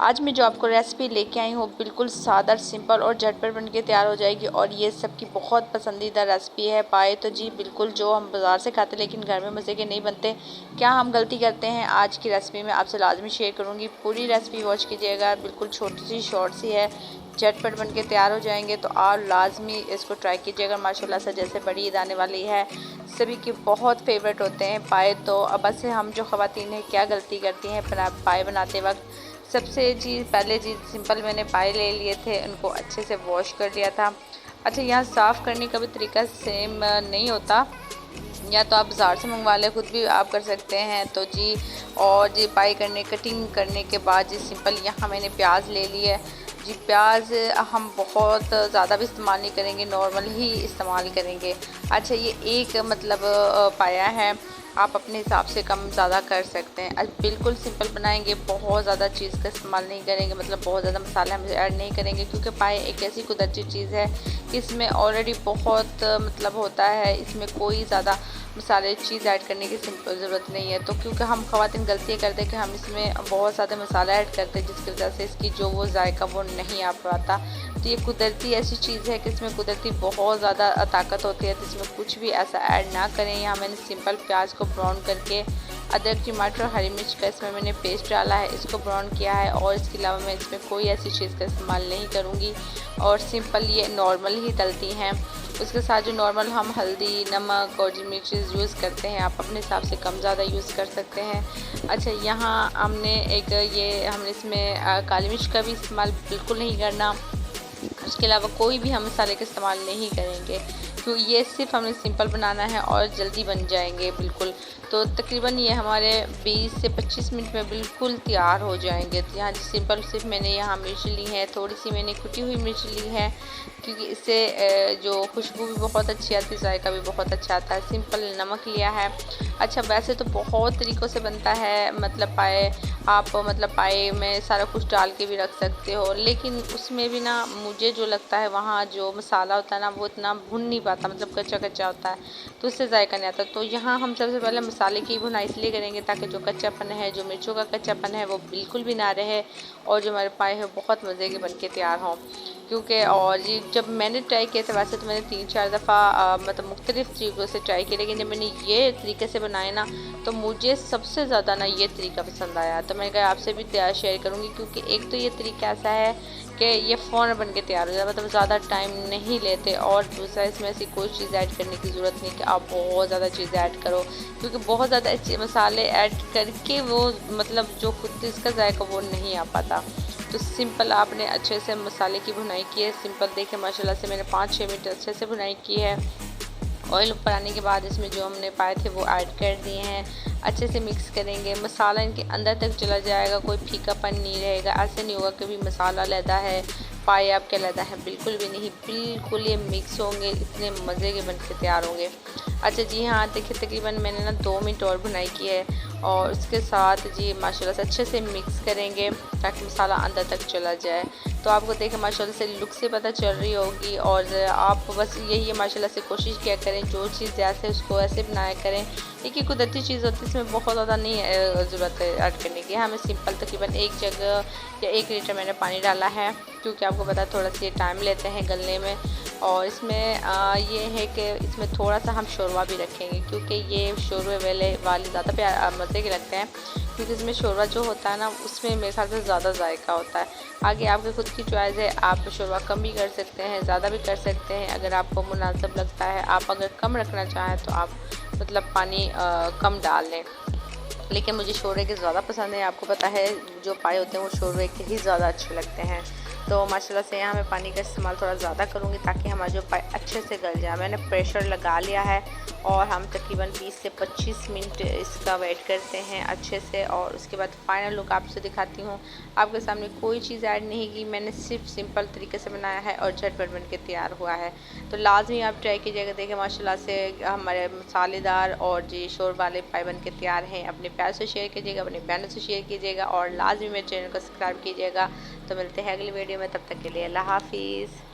आज मैं जो आपको रेसिपी लेके आई हूँ बिल्कुल सादा सिंपल और झटपट बन के तैयार हो जाएगी और ये सबकी बहुत पसंदीदा रेसिपी है। पाए तो जी बिल्कुल जो हम बाज़ार से खाते लेकिन घर में मज़े के नहीं बनते। क्या हम गलती करते हैं आज की रेसिपी में आपसे लाजमी शेयर करूँगी। पूरी रेसिपी वॉच कीजिएगा, बिल्कुल छोटी सी शॉर्ट सी है, झटपट बन के तैयार हो जाएंगे। तो आप लाजमी इसको ट्राई कीजिएगा। माशाल्लाह से जैसे बड़ी ईद आने वाली है, सभी के बहुत फेवरेट होते हैं पाए। तो अब बस हम जो ख़वातीन हैं क्या गलती करती हैं पाए बनाते वक्त। सबसे चीज़ पहले चीज़ सिंपल, मैंने पाए ले लिए थे, उनको अच्छे से वॉश कर लिया था। अच्छा, यहाँ साफ़ करने का भी तरीका सेम नहीं होता, या तो आप बाज़ार से मंगवा लें, खुद भी आप कर सकते हैं। तो जी और जी पाई करने कटिंग करने के बाद जी सिंपल यहाँ मैंने प्याज ले ली है। जी प्याज हम बहुत ज़्यादा भी इस्तेमाल नहीं करेंगे, नॉर्मल ही इस्तेमाल करेंगे। अच्छा, ये एक मतलब पाया है, आप अपने हिसाब से कम ज़्यादा कर सकते हैं। आज बिल्कुल सिंपल बनाएंगे, बहुत ज़्यादा चीज़ का इस्तेमाल नहीं करेंगे, मतलब बहुत ज़्यादा मसाले हम ऐड नहीं करेंगे, क्योंकि पाए एक ऐसी कुदरती चीज़ है कि इसमें ऑलरेडी बहुत मतलब होता है, इसमें कोई ज़्यादा मसाले चीज़ ऐड करने की सिंपल ज़रूरत नहीं है। तो क्योंकि हम ख़वातीन गलतियाँ करते हैं कि हम इसमें बहुत ज़्यादा मसाला ऐड करते हैं, जिसकी वजह से इसकी जो वो जायका वो नहीं आ पाता। तो ये कुदरती ऐसी चीज़ है कि इसमें कुदरती बहुत ज़्यादा ताकत होती है, तो इसमें कुछ भी ऐसा ऐड ना करें। यहाँ मैंने सिंपल प्याज को ब्राउन करके अदरक, टमाटर, हरी मिर्च का इसमें मैंने पेस्ट डाला है, इसको ब्राउन किया है। और इसके अलावा मैं इसमें कोई ऐसी चीज़ का इस्तेमाल नहीं करूँगी और सिंपल ये नॉर्मल ही डलती हैं। उसके साथ जो नॉर्मल हम हल्दी, नमक और जी मिर्चेस यूज़ करते हैं, आप अपने हिसाब से कम ज़्यादा यूज़ कर सकते हैं। अच्छा, यहाँ हमने हमने इसमें काली मिर्च का भी इस्तेमाल बिल्कुल नहीं करना। उसके अलावा कोई भी हम मसाले का इस्तेमाल नहीं करेंगे, तो ये सिर्फ हमें सिंपल बनाना है और जल्दी बन जाएंगे बिल्कुल। तो तकरीबन ये हमारे 20 से 25 मिनट में बिल्कुल तैयार हो जाएंगे। तो यहाँ सिंपल सिर्फ मैंने यहाँ मिर्च ली है, थोड़ी सी मैंने कुटी हुई मिर्च ली है, क्योंकि इससे जो खुशबू भी बहुत अच्छी आती है, जायका भी बहुत अच्छा आता है। सिंपल नमक लिया है। अच्छा, वैसे तो बहुत तरीक़ों से बनता है, मतलब पाए आप मतलब पाए में सारा कुछ डाल के भी रख सकते हो, लेकिन उसमें भी ना मुझे जो लगता है वहाँ जो मसाला होता है ना वो इतना भुन नहीं पाता, मतलब कच्चा कच्चा होता है, तो उससे जायका नहीं आता। तो यहाँ हम सबसे पहले मसाले की भुनाई इसलिए करेंगे ताकि जो कच्चापन है, जो मिर्चों का कच्चापन है, वो बिल्कुल भी ना रहे और जो हमारे पाए हैं बहुत मज़े के बन के तैयार हों। क्योंकि और ये जब मैंने ट्राई किया था, वैसे तो मैंने 3-4 दफ़ा मतलब मुख्तलिफ़ तरीक़ों से ट्राई किया, लेकिन जब मैंने ये तरीके से बनाए ना तो मुझे सबसे ज़्यादा ना ये तरीका पसंद आया। तो मैंने कहा आपसे भी शेयर करूँगी, क्योंकि एक तो ये तरीका ऐसा है कि ये फ़ौरन बन के तैयार हो जाता है, मतलब ज़्यादा टाइम नहीं लेते। और दूसरा, इसमें ऐसी कोई चीज़ ऐड करने की ज़रूरत नहीं कि आप बहुत ज़्यादा चीज़ ऐड करो, क्योंकि बहुत ज़्यादा मसाले ऐड करके वो मतलब जो खुद इसका जायका वो नहीं आ पाता। तो सिंपल आपने अच्छे से मसाले की भुनाई की है। सिंपल देखिए माशाल्लाह से मैंने 5-6 मिनट अच्छे से भुनाई की है। ऑयल ऊपर आने के बाद इसमें जो हमने पाए थे वो ऐड कर दिए हैं। अच्छे से मिक्स करेंगे, मसाला इनके अंदर तक चला जाएगा, कोई फीकापन नहीं रहेगा। ऐसे नहीं होगा कि भी मसाला अलहदा है, पाए आपके अलहदा है, बिल्कुल भी नहीं, बिल्कुल ये मिक्स होंगे, इतने मज़े के बन के तैयार होंगे। अच्छा जी, हाँ देखिए तकरीबन मैंने ना 2 मिनट और भुनाई की है और उसके साथ जी माशाल्लाह से अच्छे से मिक्स करेंगे ताकि मसाला अंदर तक चला जाए। तो आपको देखें माशाल्लाह से लुक से पता चल रही होगी। और आप बस यही है माशाल्लाह से कोशिश किया करें, जो चीज़ जैसे उसको ऐसे बनाया करें। एक ही कुदरती चीज़ होती है, इसमें बहुत ज़्यादा नहीं ज़रूरत है ऐड करने की। हमें सिंपल तकरीबन 1 जग या 1 लीटर मैंने पानी डाला है, क्योंकि आपको पता है थोड़ा सा ये टाइम लेते हैं गलने में। और इसमें ये है कि इसमें थोड़ा सा हम शोरवा भी रखेंगे, क्योंकि ये शोरवे वाले ज़्यादा मज़े के लगते हैं, क्योंकि इसमें शोरवा जो होता है ना उसमें मेरे ख्याल से ज़्यादा जायका होता है। आगे आपके खुद की चॉइस है, आप शोरवा कम भी कर सकते हैं, ज़्यादा भी कर सकते हैं, अगर आपको मुनासिब लगता है। आप अगर कम रखना चाहें तो आप मतलब पानी कम डाल लें, लेकिन मुझे शोरवे के ज़्यादा पसंद है। आपको पता है जो पाए होते हैं वो शोरवे के ही ज़्यादा अच्छे लगते हैं। तो माशाल्लाह से यहाँ मैं पानी का इस्तेमाल थोड़ा ज़्यादा करूँगी ताकि हमारा जो पाए अच्छे से गल जाए। मैंने प्रेशर लगा लिया है और हम तकरीबन 20 से 25 मिनट इसका वेट करते हैं अच्छे से। और उसके बाद फाइनल लुक आपसे दिखाती हूँ। आपके सामने कोई चीज़ ऐड नहीं की, मैंने सिर्फ सिंपल तरीके से बनाया है और झटपट बन के तैयार हुआ है। तो लाजमी आप ट्राई कीजिएगा। देखें माशाल्लाह से हमारे मसालेदार और जी शोर वाले पाए बन के तैयार हैं। अपने प्यार से शेयर कीजिएगा, अपने बहनों से शेयर कीजिएगा और लाजमी मेरे चैनल को सब्सक्राइब कीजिएगा। तो मिलते हैं अगली वीडियो में, तब तक के लिए अल्लाह हाफिज़।